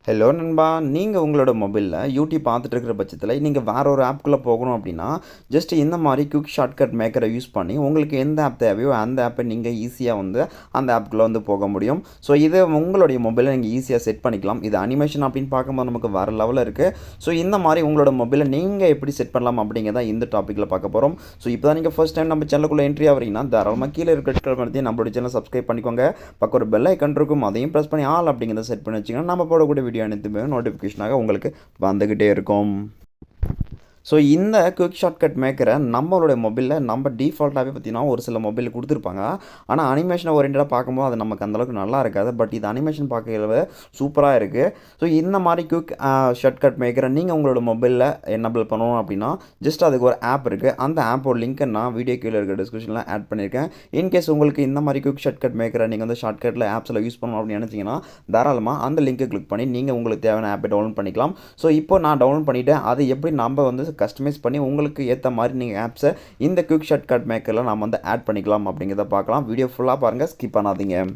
Hello நண்பா, நீங்கள் உங்களோட மொபைலில் யூடியூப் பார்த்துட்டு இருக்கிற பட்சத்தில் நீங்கள் வேறு ஒரு ஆப்குள்ளே போகணும் அப்படின்னா ஜஸ்ட் இந்த மாதிரி குயிக் ஷார்ட்கட் மேக்கரை யூஸ் பண்ணி உங்களுக்கு எந்த ஆப் தேவையோ அந்த ஆப்பை நீங்கள் ஈஸியாக வந்து அந்த ஆப்புக்குள்ளே வந்து போக முடியும். ஸோ இதை உங்களுடைய மொபைலில் நீங்கள் ஈஸியாக செட் பண்ணிக்கலாம். இது அனிமேஷன் அப்படின்னு பார்க்கும்போது நமக்கு வேறு லெவலில் இருக்குது. ஸோ இந்த மாதிரி உங்களோட மொபைலில் நீங்கள் எப்படி செட் பண்ணலாம் அப்படிங்கிறத இந்த டாப்பிக்கில் பார்க்க போகிறோம். ஸோ இப்போ தான் நீங்கள் ஃபர்ஸ்ட் டைம் நம்ம சேனலுக்குள்ளே என்ட்ரி ஆகிறீங்கன்னா தாராளமாக கீழே இருக்கிற நம்மளோட சேனல் சப்ஸ்கிரைப் பண்ணிக்கோங்க. பக்கம் ஒரு பெல் ஐக்கன் இருக்கும், அதையும் ப்ரெஸ் பண்ணி ஆல் அப்படிங்கிறத செட் பண்ணி வச்சிங்கன்னா நம்ம போடக்கூடிய வீடியோ அனைத்துமே நோட்டிஃபிகேஷனாக உங்களுக்கு வந்துக்கிட்டே இருக்கும். ஸோ இந்த குயிக் ஷார்ட்கட் மேக்கரை நம்மளுடைய மொபைலில் நம்ம டிஃபால்ட்டாகவே பார்த்திங்கன்னா ஒரு சில மொபைலில் கொடுத்துருப்பாங்க. ஆனால் அனிமேஷனை ஓரியன்டாக பார்க்கும்போது அது நமக்கு அந்தளவுக்கு நல்லா இருக்காது. பட் இது அனிமேஷன் பார்க்கறது சூப்பராக இருக்குது. ஸோ இந்த மாதிரி குயிக் ஷார்ட்கட் மேக்கரை நீங்கள் உங்களோட மொபைலில் என்னபிள் பண்ணணும் அப்படின்னா ஜஸ்ட் அதுக்கு ஒரு ஆப் இருக்குது. அந்த ஆப்போட லிங்க்கை நான் வீடியோ கீழே இருக்கிற டிஸ்கிரிப்ஷனில் ஆட் பண்ணியிருக்கேன். இன்கேஸ் உங்களுக்கு இந்த மாதிரி குயிக் ஷார்ட்கட் மேக்கரை நீங்கள் வந்து ஷார்ட்கட்டில் ஆப்ஸில் யூஸ் பண்ணணும் அப்படின்னு நினச்சிங்கன்னா தாராளமாக அந்த லிங்க்கை கிளிக் பண்ணி நீங்கள் உங்களுக்கு தேவையான ஆப்பை டவுன்லோட் பண்ணிக்கலாம். ஸோ இப்போ நான் டவுன்லோட் பண்ணிவிட்டேன். அது எப்படி நம்ம வந்து கஸ்டமைஸ் பண்ணி உங்களுக்கு ஏற்ற மாதிரி நீங்கள் ஆப்ஸை இந்த குயிக் ஷார்ட்கட் மேக்கரில் நம்ம வந்து ஆட் பண்ணிக்கலாம் அப்படிங்கிறத பார்க்கலாம். வீடியோ ஃபுல்லாக பாருங்கள், ஸ்கிப் பண்ணாதீங்க.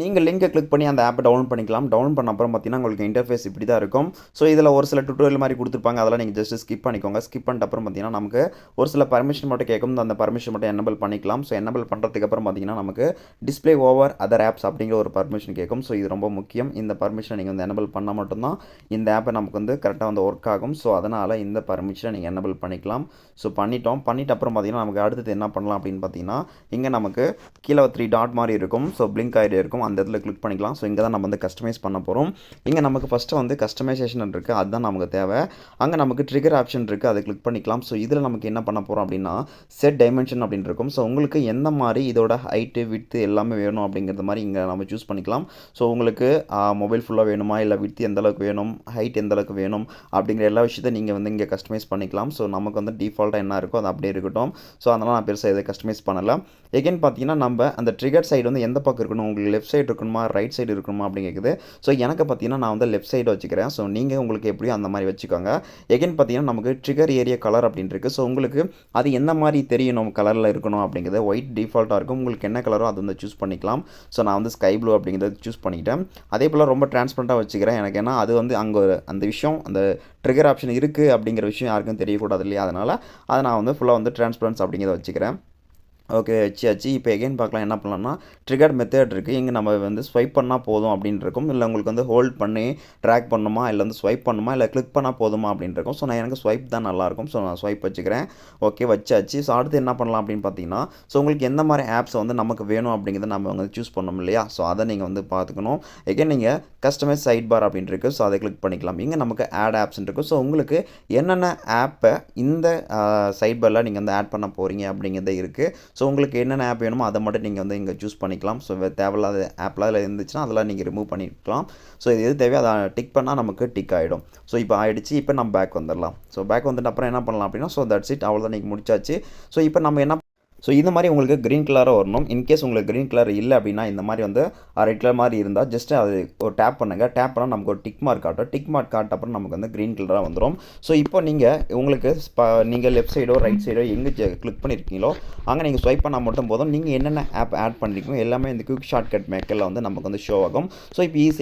நீங்கள் லிங்கை கிளிக் பண்ணி அந்த ஆப்பை டவுன்லோட் பண்ணிக்கலாம். டவுன்லோட் பண்ண அப்புறம் பார்த்தீங்கன்னா உங்களுக்கு இன்டர்ஃபேஸ் இப்படி தான் இருக்கும். ஸோ இதில் ஒரு சில டுட்டோரியல் மாதிரி கொடுத்துருப்பாங்க, அதெல்லாம் நீங்கள் ஜஸ்ட் ஸ்கிப் பண்ணிக்கோங்க. ஸ்கிப் பண்ணிட்ட அப்புறம் பார்த்தீங்கன்னா நமக்கு ஒரு சில பர்மிஷன் மட்டும் கேட்கும். அந்த பர்மிஷன் மட்டும் என்னபிள் பண்ணிக்கலாம். ஸோ என்னபிள் பண்ணுறதுக்கு அப்புறம் பார்த்தீங்கன்னா நமக்கு டிஸ்பிளே ஓவர் அதர் ஆப்ஸ் அப்படிங்கிற ஒரு பர்மிஷன் கேட்கும். ஸோ இது ரொம்ப முக்கியம். இந்த பர்மிஷனை நீங்கள் வந்து என்னபிள் பண்ணால் மட்டும்தான் இந்த ஆப்பை நமக்கு வந்து கரெக்டாக வந்து ஒர்க் ஆகும். ஸோ அதனால் இந்த பர்மிஷனை நீங்கள் என்னபிள் பண்ணிக்கலாம். ஸோ பண்ணிட்ட அப்புறம் பார்த்தீங்கன்னா நமக்கு அடுத்தது என்ன பண்ணலாம் அப்படின்னு பார்த்தீங்கன்னா இங்கே நமக்கு கீழே 3 டாட் மாதிரி இருக்கும். ஸோ பிளிங்க் ஆகிட்டே இருக்கும். அந்த இடத்துல கிளிக் பண்ணிக்கலாம். ஸோ இங்கே தான் நம்ம வந்து கஸ்டமைஸ் பண்ண போகிறோம். இங்கே நமக்கு ஃபஸ்ட்டு வந்து கஸ்டமைசேஷன் இருக்குது, அதுதான் நமக்கு தேவை. அங்கே நமக்கு ட்ரிகர் ஆப்ஷன் இருக்குது, அதை கிளிக் பண்ணிக்கலாம். ஸோ இதில் நமக்கு என்ன பண்ண போகிறோம் அப்படின்னா செட் டைமென்ஷன் அப்படின்னு இருக்கும். ஸோ உங்களுக்கு எந்த மாதிரி இதோட ஹைட்டு விட்த்து எல்லாமே வேணும் அப்படிங்கிறது மாதிரி இங்கே நம்ம சூஸ் பண்ணிக்கலாம். ஸோ உங்களுக்கு மொபைல் ஃபுல்லாக வேணுமா, இல்லை விட்த்து எந்த அளவுக்கு வேணும், ஹைட் எந்த அளவுக்கு வேணும் அப்படிங்கிற எல்லா விஷயத்தை நீங்கள் வந்து இங்கே கஸ்டமைஸ் பண்ணிக்கலாம். ஸோ நமக்கு வந்து டிஃபால்ட்டாக என்ன இருக்கோ அது அப்படியே இருக்கட்டும். ஸோ அதனால் நான் பெருசாக இதை கஸ்டமைஸ் பண்ணலை. எகைன் பார்த்தீங்கன்னா நம்ம அந்த ட்ரிகர் சைடு வந்து எந்த பக்கம் இருக்கணும், உங்களுக்கு லெஃப்ட் சைடு இருக்கணுமா ரைட் சைடு இருக்கணுமா அப்படின்னு கேட்குது. ஸோ எனக்கு பார்த்தீங்கன்னா நான் வந்து லெஃப்ட் சைடு வச்சுக்கிறேன். ஸோ நீங்கள் உங்களுக்கு எப்படியும் அந்த மாதிரி வச்சுக்கோங்க. எகைன் பார்த்தீங்கன்னா நமக்கு ட்ரிகர் ஏரியா கலர் அப்படின்னு இருக்குது. ஸோ உங்களுக்கு அது எந்த மாதிரி தெரியணும் கலரில் இருக்கணும் அப்படிங்கிறது ஒயிட் டிஃபால்ட்டாக இருக்கும். உங்களுக்கு என்ன கலரோ அது வந்து சூஸ் பண்ணிக்கலாம். ஸோ நான் வந்து ஸ்கை ப்ளூ அப்படிங்கிறத சூஸ் பண்ணிக்கிட்டேன். அதே போல் ரொம்ப டிரான்ஸ்பரண்ட்டாக வச்சுக்கிறேன். எனக்கு ஏன்னா அது வந்து அங்கே அந்த விஷயம் அந்த ட்ரிகர் ஆப்ஷன் இருக்குது அப்படிங்கிற விஷயம் யாருக்கும் தெரியக்கூடாது இல்லையா, அதனால் அதை நான் வந்து ஃபுல்லாக வந்து டிரான்ஸ்பரன்ஸ் அப்படிங்கிறத வச்சுக்கிறேன். ஓகே வச்சாச்சு. இப்போ எகைன் பார்க்கலாம் என்ன பண்ணலாம்னா ட்ரிகர் மெத்தட் இருக்குது. இங்கே நம்ம வந்து ஸ்வைப் பண்ணால் போதும் அப்படின்னு இருக்கும். இல்லை உங்களுக்கு வந்து ஹோல்ட் பண்ணி ட்ராக் பண்ணணுமா, இல்லை வந்து ஸ்வைப் பண்ணணுமா, இல்லை கிளிக் பண்ணால் போதுமா அப்படின்னு இருக்கும். ஸோ நான் எனக்கு ஸ்வைப் தான் நல்லாயிருக்கும். ஸோ நான் ஸ்வைப் வச்சுக்கிறேன். ஓகே வச்சாச்சு. ஸோ அடுத்து என்ன பண்ணலாம் அப்படின்னு பார்த்தீங்கன்னா ஸோ உங்களுக்கு எந்த மாதிரி ஆப்ஸ் வந்து நமக்கு வேணும் அப்படிங்கிறத நம்ம வந்து சூஸ் பண்ணணும் இல்லையா. ஸோ அதை நீங்கள் வந்து பார்த்துக்கணும். எகைன் நீங்கள் கஸ்டமைஸ் சைட் பார் அப்படின்னு இருக்குது. ஸோ அதை கிளிக் பண்ணிக்கலாம். இங்கே நமக்கு ஆட் ஆப்ஸ்ன்னு இருக்கும். ஸோ உங்களுக்கு என்னென்ன ஆப்பை இந்த சைட் பாரில் நீங்கள் வந்து ஆட் பண்ண போகிறீங்க அப்படிங்கிறது இருக்குது. ஸோ உங்களுக்கு என்னென்ன ஆப் வேணுமோ அதை மட்டும் நீங்கள் வந்து இங்கே சூஸ் பண்ணிக்கலாம். ஸோ தேவையில்லாத ஆப்லாம் அதில் இருந்துச்சுன்னா அதெல்லாம் நீங்கள் ரிமூவ் பண்ணிக்கலாம். ஸோ இது எது தேவையோ அதை டிக் பண்ணால் நமக்கு டிக் ஆகிடும். ஸோ இப்போ ஆகிடுச்சு. இப்போ நம்ம பேக் வந்துடலாம். ஸோ பேக் வந்துட்டு அப்புறம் என்ன பண்ணலாம் அப்படின்னா ஸோ தட்ஸ் இட், அவ்வளோதான், நீங்கள் முடிச்சாச்சு. ஸோ இப்போ நம்ம என்ன ஸோ இந்த மாதிரி உங்களுக்கு க்ரீன் கலராக வரணும். இன்கேஸ் உங்களுக்கு க்ரீன் கலர் இல்லை அப்படின்னா இந்த மாதிரி வந்து ரெட் கலர் மாதிரி இருந்தால் ஜஸ்ட் அது ஒரு டேப் பண்ணுங்கள். டேப் பண்ணால் நமக்கு ஒரு டிக் மார்க் காட்டும். டிக் மார்க் காட்ட அப்புறம் நமக்கு வந்து க்ரீன் கலராக வந்துடும். ஸோ இப்போ உங்களுக்கு நீங்கள் லெஃப்ட் சைடோ ரைட் சைடோ எங்கே கிளிக் பண்ணியிருக்கீங்களோ அங்கே நீங்கள் ஸ்வைப் பண்ணால் மட்டும் போதும். நீங்கள் என்னென்ன ஆப் ஆட் பண்ணியிருக்கீங்களோ எல்லாமே இந்த குயிக் ஷார்ட்கட் மேக்கரில் வந்து நமக்கு வந்து ஷோ ஆகும். ஸோ இப்போ ஈஸி